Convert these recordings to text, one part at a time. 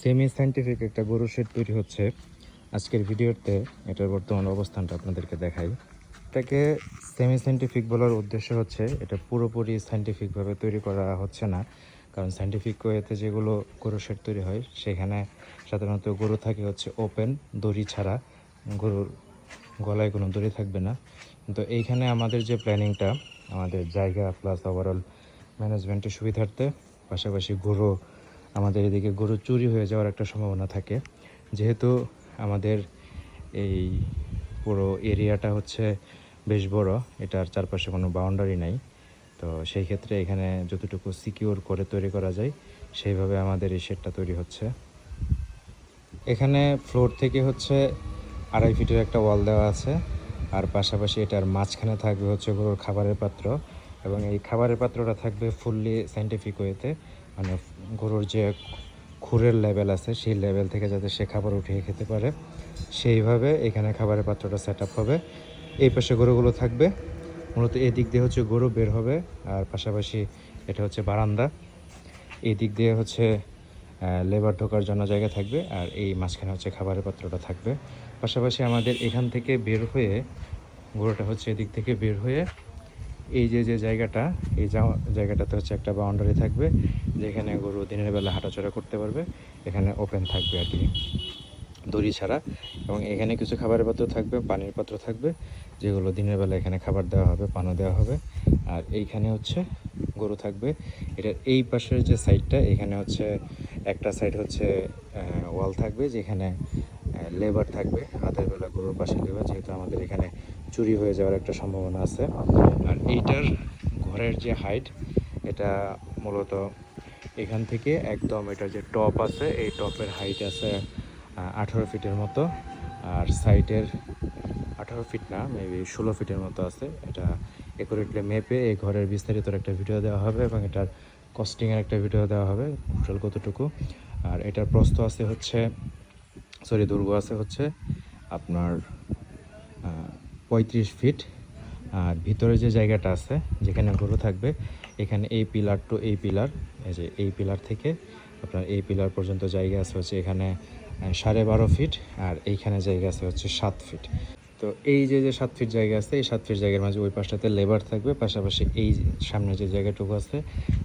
Semi scientific একটা গরু shade তৈরি হচ্ছে আজকের ভিডিওতে। এটার বর্তমান অবস্থানটা আপনাদেরকে দেখাই। এটাকে সেমি সায়েন্টিফিক বলার উদ্দেশ্য হচ্ছে এটা পুরোপুরি সায়েন্টিফিকভাবে তৈরি করা হচ্ছে না, কারণ সায়েন্টিফিক ওয়েতে যেগুলো গরু শেড তৈরি হয় সেখানে সাধারণত গরু থাকে হচ্ছে ওপেন, দড়ি ছাড়া, গরুর গলায় কোনো দড়ি থাকবে না। কিন্তু এইখানে আমাদের যে প্ল্যানিংটা, আমাদের জায়গা প্লাস ওভারঅল ম্যানেজমেন্টের সুবিধার্থে, পাশাপাশি আমাদের এদিকে গরু চুরি হয়ে যাওয়ার একটা সম্ভাবনা থাকে, যেহেতু আমাদের এই পুরো এরিয়াটা হচ্ছে বেশ বড়, এটার চারপাশে কোনো বাউন্ডারি নাই। তো সেই ক্ষেত্রে এখানে যতটুকু সিকিউর করে তৈরি করা যায় সেইভাবে আমাদের এই শেডটা তৈরি হচ্ছে। এখানে ফ্লোর থেকে হচ্ছে 2.5 ফিটের একটা ওয়াল দেওয়া আছে, আর পাশাপাশি এটার মাঝখানে থাকবে হচ্ছে গরুর খাবারের পাত্র, এবং এই খাবারের পাত্রটা থাকবে ফুললি সায়েন্টিফিক ওয়েতে, মানে গরুর যে খুরের লেভেল আছে সেই লেভেল থেকে যাতে সে খাবার উঠিয়ে খেতে পারে সেইভাবে এখানে খাবারের পাত্রটা সেট আপ হবে। এই পাশে গরুগুলো থাকবে, মূলত এই দিক দিয়ে হচ্ছে গরু বের হবে, আর পাশাপাশি এটা হচ্ছে বারান্দা। এই দিক দিয়ে হচ্ছে লেবার ঢোকার জন্য জায়গা থাকবে, আর এই মাঝখানে হচ্ছে খাবারের পাত্রটা থাকবে। পাশাপাশি আমাদের এখান থেকে বের হয়ে গরুটা হচ্ছে এদিক থেকে বের হয়ে এই যে জায়গাটা, এই জায়গাটাতে হচ্ছে একটা বাউন্ডারি থাকবে যেখানে গরু দিনের বেলা হাঁটাচলা করতে পারবে। এখানে ওপেন থাকবে আর কি, দড়ি ছাড়া, এবং এখানে কিছু খাবারের পাত্র থাকবে, পানির পাত্র থাকবে, যেগুলো দিনের বেলা এখানে খাবার দেওয়া হবে, পানও দেওয়া হবে। আর এইখানে হচ্ছে গরু থাকবে। এটার এই পাশের যে সাইডটা, এখানে হচ্ছে একটা সাইড হচ্ছে ওয়াল থাকবে যেখানে লেবার থাকবে, রাতের বেলা গরুর পাশে লেবার, যেহেতু আমাদের এখানে চুরি হয়ে যাওয়ার একটা সম্ভাবনা আছে। আর এইটার ঘরের যে হাইট, এটা মূলত এখান থেকে একদম এটার যে টপ আছে এই টপের হাইট আছে 18 ফিটের মতো, আর সাইডের 18 ফিট না, মেবি 16 ফিটের মতো আছে। এটা অ্যাকুরেটলি মেপে এই ঘরের বিস্তারিত একটা ভিডিও দেওয়া হবে, এবং এটার কস্টিংয়ের একটা ভিডিও দেওয়া হবে টোটাল কতটুকু। আর এটার প্রস্থ আছে হচ্ছে দৈর্ঘ্য আছে হচ্ছে আপনার 35 ফিট। আর ভিতরে যে জায়গাটা আছে যেখানে গরু থাকবে, এখানে এই পিলার টু এই পিলার, এই যে এই পিলার থেকে আপনার এই পিলার পর্যন্ত জায়গা আছে হচ্ছে এখানে 12.5 ফিট, আর এইখানে জায়গা আছে হচ্ছে 7 ফিট। তো এই যে 7 ফিট জায়গা আছে, এই 7 ফিট জায়গার মাঝে ওই পাশটাতে লেবার থাকবে, পাশাপাশি এই সামনে যে জায়গাটুকু আছে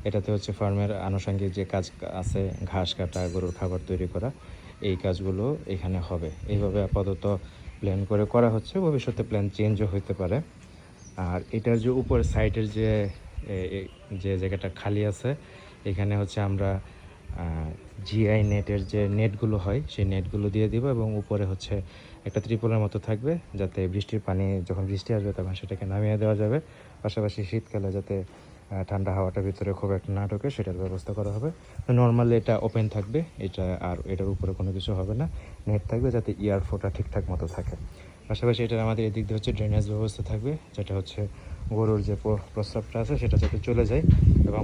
এটাতে হচ্ছে ফার্মের আনুষঙ্গিক যে কাজ আছে, ঘাস কাটা, গরুর খাবার তৈরি করা, এই কাজগুলো এখানে হবে। এইভাবে আপাতত প্ল্যান করে করা হচ্ছে, ভবিষ্যতে প্ল্যান চেঞ্জও হতে পারে। আর এটার যে উপর সাইডের যে জায়গাটা খালি আছে, এখানে হচ্ছে আমরা জিআই নেটের যে নেটগুলো হয় সেই নেটগুলো দিয়ে দিব, এবং উপরে হচ্ছে একটা ত্রিপলের মতো থাকবে যাতে বৃষ্টির পানি, যখন বৃষ্টি আসবে তখন সেটাকে নামিয়ে দেওয়া যাবে। পাশাপাশি শীতকালে যাতে ঠান্ডা হাওয়াটা ভিতরে খুব একটা না ঢোকে সেটার ব্যবস্থা করা হবে। নর্মালি এটা ওপেন থাকবে এটা, আর এটার উপরে কোনো কিছু হবে না, নেট থাকবে যাতে এয়ার ফ্লোটা ঠিকঠাক মতো থাকে। পাশাপাশি এটা আমাদের এদিক দিয়ে হচ্ছে ড্রেনেজ ব্যবস্থা থাকবে, যেটা হচ্ছে গরুর যে প্রস্রাবটা আছে সেটা যাতে চলে যায়, এবং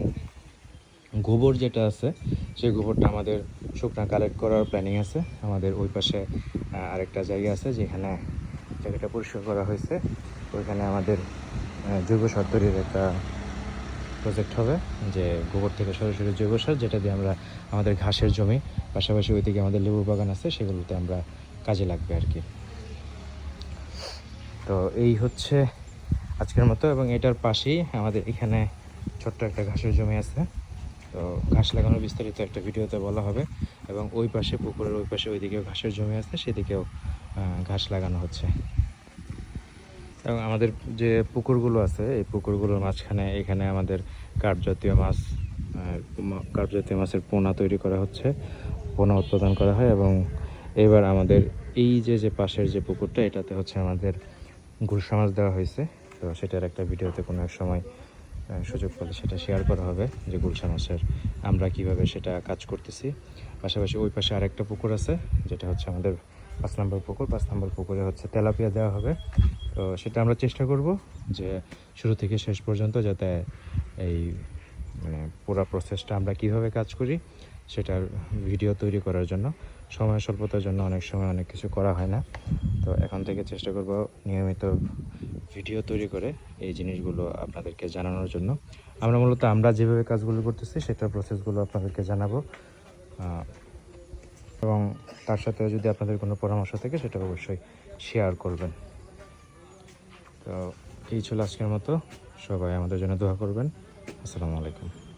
গোবর যেটা আছে সেই গোবরটা আমাদের শুকনা কালেক্ট করার প্ল্যানিং আছে। আমাদের ওই পাশে আরেকটা জায়গা আছে যেখানে জায়গাটা পরিষ্কার করা হয়েছে, ওইখানে আমাদের জৈব সার তৈরির একটা প্রজেক্ট হবে, যে গোবর থেকে সরাসরি জৈব সার, যেটা দিয়ে আমরা আমাদের ঘাসের জমি, পাশাপাশি ওইদিকে আমাদের লেবু বাগান আছে, সেগুলোতে আমরা কাজে লাগবে আর কি। তো এই হচ্ছে আজকের মতো, এবং এটার পাশেই আমাদের এখানে ছোট্ট একটা ঘাসের জমি আছে। তো ঘাস লাগানোর বিস্তারিত একটা ভিডিওতে বলা হবে, এবং ওই পাশে পুকুরের ওই পাশে ওইদিকেও ঘাসের জমি আছে, সেদিকেও ঘাস লাগানো হচ্ছে। এবং আমাদের যে পুকুরগুলো আছে এই পুকুরগুলোর মাঝখানে এখানে আমাদের কাঠজাতীয় মাছের পোনা তৈরি করা হচ্ছে, পোনা উৎপাদন করা হয়। এবং এবার আমাদের এই যে পাশের যে পুকুরটা, এটাতে হচ্ছে আমাদের গুলশা মাছ দেওয়া হয়েছে। তো সেটার একটা ভিডিওতে কোনো এক সময় সুযোগ পেলে সেটা শেয়ার করা হবে, যে গুলশা মাছের আমরা কিভাবে সেটা কাজ করতেছি। পাশাপাশি ওই পাশে আরেকটা পুকুর আছে, যেটা হচ্ছে আমাদের 5 নম্বর পুকুর। 5 নম্বর পুকুরে হচ্ছে তেলাপিয়া দেওয়া হবে। তো সেটা আমরা চেষ্টা করব যে শুরু থেকে শেষ পর্যন্ত যাতে এই পুরো প্রসেসটা আমরা কিভাবে কাজ করি সেটার ভিডিও তৈরি করার জন্য। সময় স্বল্পতার জন্য অনেক সময় অনেক কিছু করা হয় না। তো এখন থেকে চেষ্টা করব নিয়মিত ভিডিও তৈরি করে এই জিনিসগুলো আপনাদেরকে জানানোর জন্য। আমরা যেভাবে কাজগুলো করতেছি সেটার প্রসেসগুলো আপনাদেরকে জানাবো। এবং তার সাথে যদি আপনাদের কোনো পরামর্শ থাকে সেটা অবশ্যই শেয়ার করবেন। তো এই ছিল আজকের মতো, সবাই আমাদের জন্য দোয়া করবেন। আসসালামু আলাইকুম।